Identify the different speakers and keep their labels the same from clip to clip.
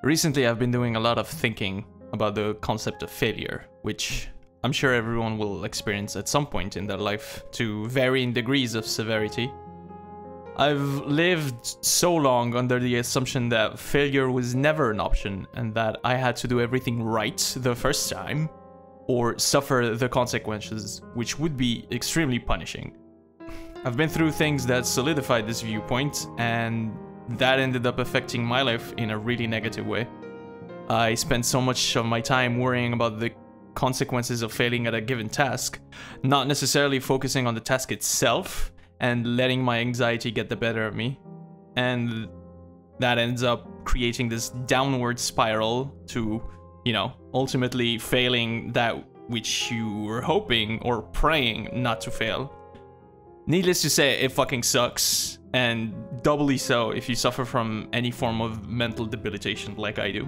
Speaker 1: Recently, I've been doing a lot of thinking about the concept of failure, which I'm sure everyone will experience at some point in their life to varying degrees of severity. I've lived so long under the assumption that failure was never an option and that I had to do everything right the first time or suffer the consequences, which would be extremely punishing. I've been through things that solidified this viewpoint, and that ended up affecting my life in a really negative way. I spent so much of my time worrying about the consequences of failing at a given task, not necessarily focusing on the task itself and letting my anxiety get the better of me. And that ends up creating this downward spiral to, ultimately failing that which you were hoping or praying not to fail. Needless to say, it fucking sucks, and doubly so if you suffer from any form of mental debilitation like I do.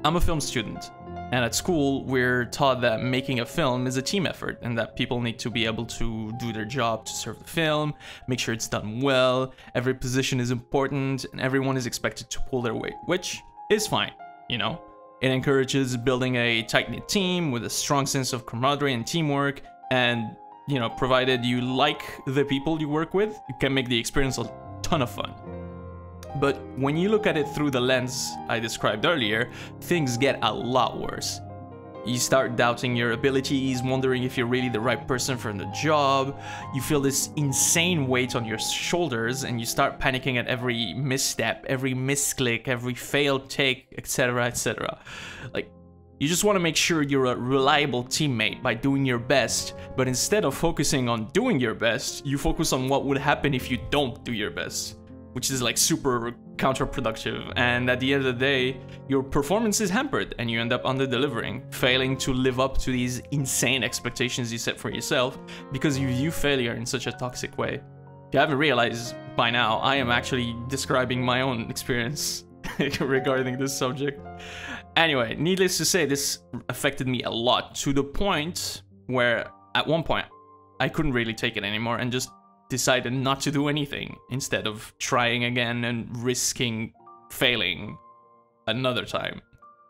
Speaker 1: I'm a film student, and at school we're taught that making a film is a team effort and that people need to be able to do their job to serve the film, make sure it's done well, every position is important, and everyone is expected to pull their weight, which is fine, It encourages building a tight-knit team with a strong sense of camaraderie and teamwork, and provided you like the people you work with, you can make the experience a ton of fun. But when you look at it through the lens I described earlier, things get a lot worse. You start doubting your abilities, wondering if you're really the right person for the job. You feel this insane weight on your shoulders, and you start panicking at every misstep, every misclick, every failed take, etc., etc. You just want to make sure you're a reliable teammate by doing your best, but instead of focusing on doing your best, you focus on what would happen if you don't do your best, which is super counterproductive, and at the end of the day, your performance is hampered and you end up under-delivering, failing to live up to these insane expectations you set for yourself because you view failure in such a toxic way. If you haven't realized by now, I am actually describing my own experience regarding this subject. Anyway, needless to say, this affected me a lot, to the point where at one point I couldn't really take it anymore and just decided not to do anything instead of trying again and risking failing another time.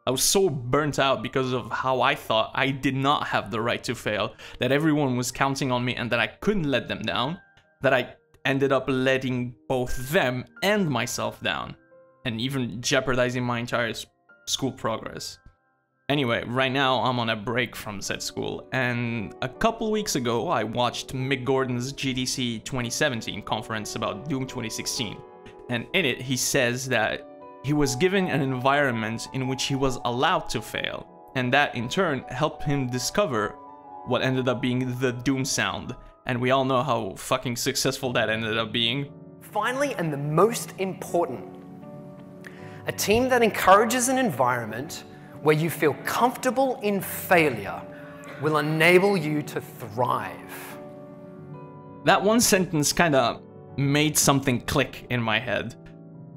Speaker 1: I was so burnt out because of how I thought I did not have the right to fail, that everyone was counting on me and that I couldn't let them down, that I ended up letting both them and myself down, and even jeopardizing my entire school progress. Anyway, right now I'm on a break from said school, and a couple weeks ago I watched Mick Gordon's GDC 2017 conference about Doom 2016, and in it he says that he was given an environment in which he was allowed to fail, and that in turn helped him discover what ended up being the Doom sound, and we all know how fucking successful that ended up being.
Speaker 2: Finally, and the most important, a team that encourages an environment where you feel comfortable in failure will enable you to thrive.
Speaker 1: That one sentence kinda made something click in my head.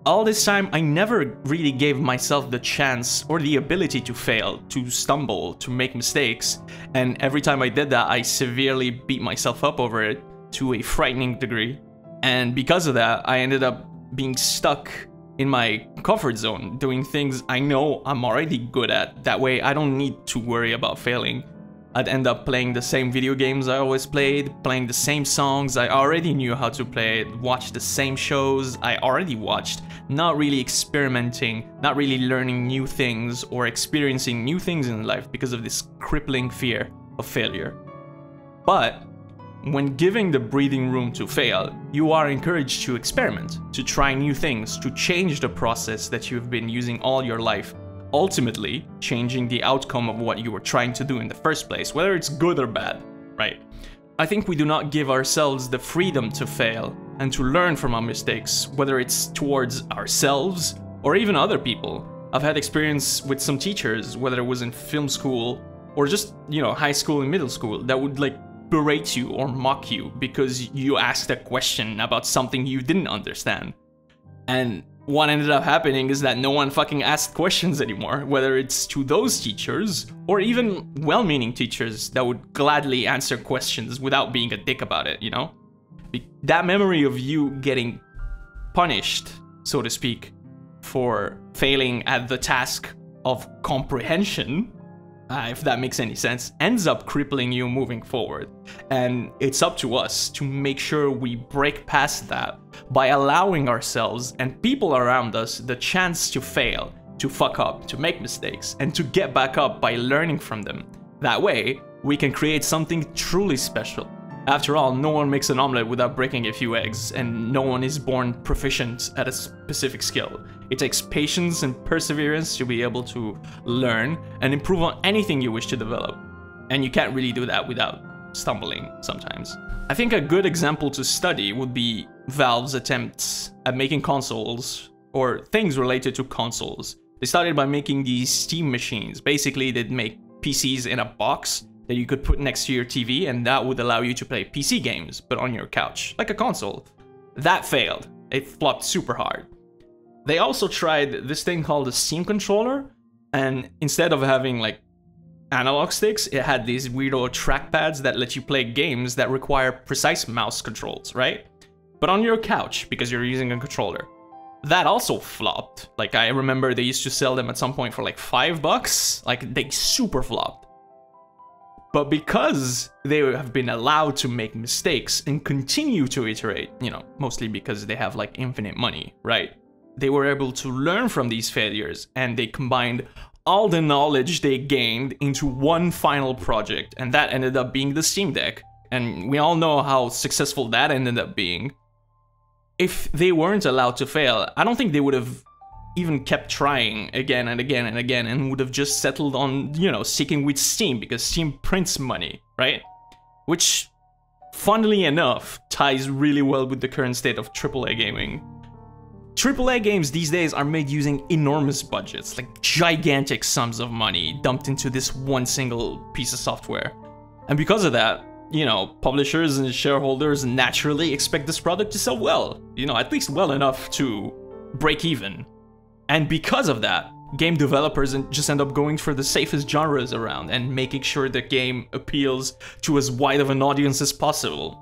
Speaker 1: All this time, I never really gave myself the chance or the ability to fail, to stumble, to make mistakes, and every time I did that, I severely beat myself up over it to a frightening degree. And because of that, I ended up being stuck in my comfort zone, doing things I know I'm already good at. That way I don't need to worry about failing. I'd end up playing the same video games I always played, playing the same songs I already knew how to play, watch the same shows I already watched, not really experimenting, not really learning new things or experiencing new things in life because of this crippling fear of failure. But when giving the breathing room to fail, you are encouraged to experiment, to try new things, to change the process that you've been using all your life, ultimately changing the outcome of what you were trying to do in the first place, whether it's good or bad, right? I think we do not give ourselves the freedom to fail and to learn from our mistakes, whether it's towards ourselves or even other people. I've had experience with some teachers, whether it was in film school or just, high school and middle school, that would berate you or mock you because you asked a question about something you didn't understand. And what ended up happening is that no one fucking asked questions anymore, whether it's to those teachers or even well-meaning teachers that would gladly answer questions without being a dick about it, That memory of you getting punished, so to speak, for failing at the task of comprehension, if that makes any sense, ends up crippling you moving forward. And it's up to us to make sure we break past that by allowing ourselves and people around us the chance to fail, to fuck up, to make mistakes, and to get back up by learning from them. That way, we can create something truly special. After all, no one makes an omelette without breaking a few eggs, and no one is born proficient at a specific skill. It takes patience and perseverance to be able to learn and improve on anything you wish to develop. And you can't really do that without stumbling sometimes. I think a good example to study would be Valve's attempts at making consoles, or things related to consoles. They started by making these Steam machines. Basically, they'd make PCs in a box that you could put next to your TV, and that would allow you to play PC games, but on your couch, like a console. That failed. It flopped super hard. They also tried this thing called a Steam controller, and instead of having like analog sticks, it had these weirdo trackpads that let you play games that require precise mouse controls, right? But on your couch, because you're using a controller. That also flopped. Like, I remember they used to sell them at some point for like $5. Like, they super flopped. But because they have been allowed to make mistakes and continue to iterate, you know, mostly because they have like infinite money, right? They were able to learn from these failures, and they combined all the knowledge they gained into one final project, and that ended up being the Steam Deck. And we all know how successful that ended up being. If they weren't allowed to fail, I don't think they would have even kept trying again and again and again, and would have just settled on, you know, sticking with Steam, because Steam prints money, right? Which, funnily enough, ties really well with the current state of AAA gaming. AAA games these days are made using enormous budgets, like gigantic sums of money dumped into this one single piece of software. And because of that, you know, publishers and shareholders naturally expect this product to sell well, you know, at least well enough to break even. And because of that, game developers just end up going for the safest genres around and making sure the game appeals to as wide of an audience as possible.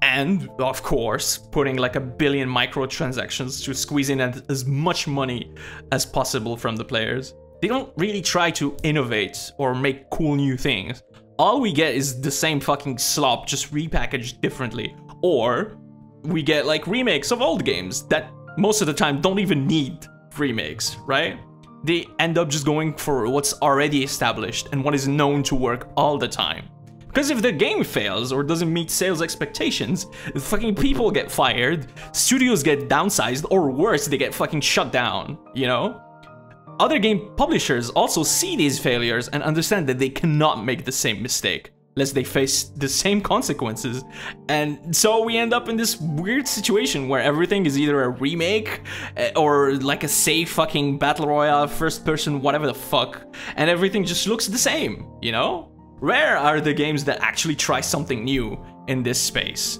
Speaker 1: And, of course, putting like 1 billion microtransactions to squeeze in as much money as possible from the players. They don't really try to innovate or make cool new things. All we get is the same fucking slop, just repackaged differently. Or we get like remakes of old games that most of the time don't even need remakes, right? They end up just going for what's already established and what is known to work all the time. Because if the game fails or doesn't meet sales expectations, fucking people get fired, studios get downsized, or worse, they get fucking shut down, you know? Other game publishers also see these failures and understand that they cannot make the same mistake, lest they face the same consequences. And so we end up in this weird situation where everything is either a remake or like a safe fucking battle royale, first person, whatever the fuck, and everything just looks the same, you know? Rare are the games that actually try something new in this space.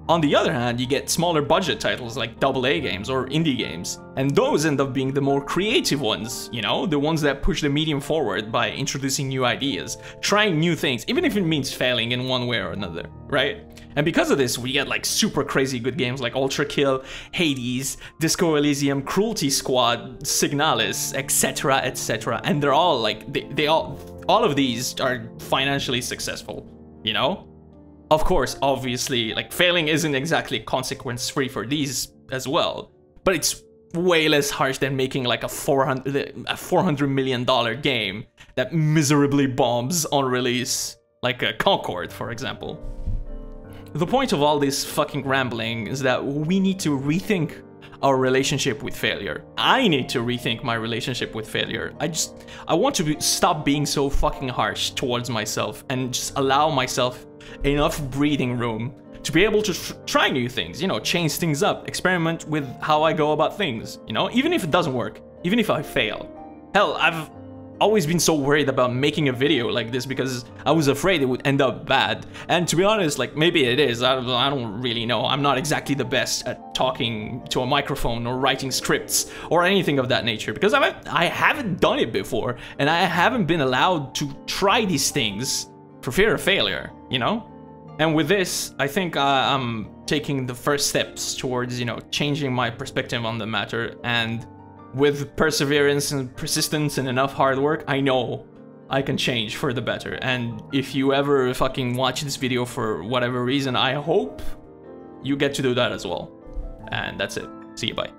Speaker 1: On the other hand, you get smaller budget titles like AA games or indie games, and those end up being the more creative ones, you know, the ones that push the medium forward by introducing new ideas, trying new things, even if it means failing in one way or another, right? And because of this, we get like super crazy good games like Ultra Kill, Hades, Disco Elysium, Cruelty Squad, Signalis, etc, etc, and they're all like, all of these are financially successful, you know? Of course, obviously, like, failing isn't exactly consequence-free for these as well, but it's way less harsh than making like a $400 million game that miserably bombs on release, like a Concord, for example. The point of all this fucking rambling is that we need to rethink our relationship with failure. I need to rethink my relationship with failure. I want to stop being so fucking harsh towards myself and just allow myself enough breathing room to be able to try new things, you know, change things up, experiment with how I go about things, you know, even if it doesn't work, even if I fail. Hell, I've always been so worried about making a video like this because I was afraid it would end up bad. And to be honest, like, maybe it is, I don't really know. I'm not exactly the best at talking to a microphone or writing scripts or anything of that nature because I haven't done it before and I haven't been allowed to try these things for fear of failure, you know? And with this, I think I'm taking the first steps towards, you know, changing my perspective on the matter and with perseverance and persistence and enough hard work, I know I can change for the better. And if you ever fucking watch this video for whatever reason, I hope you get to do that as well. And that's it. See you, bye.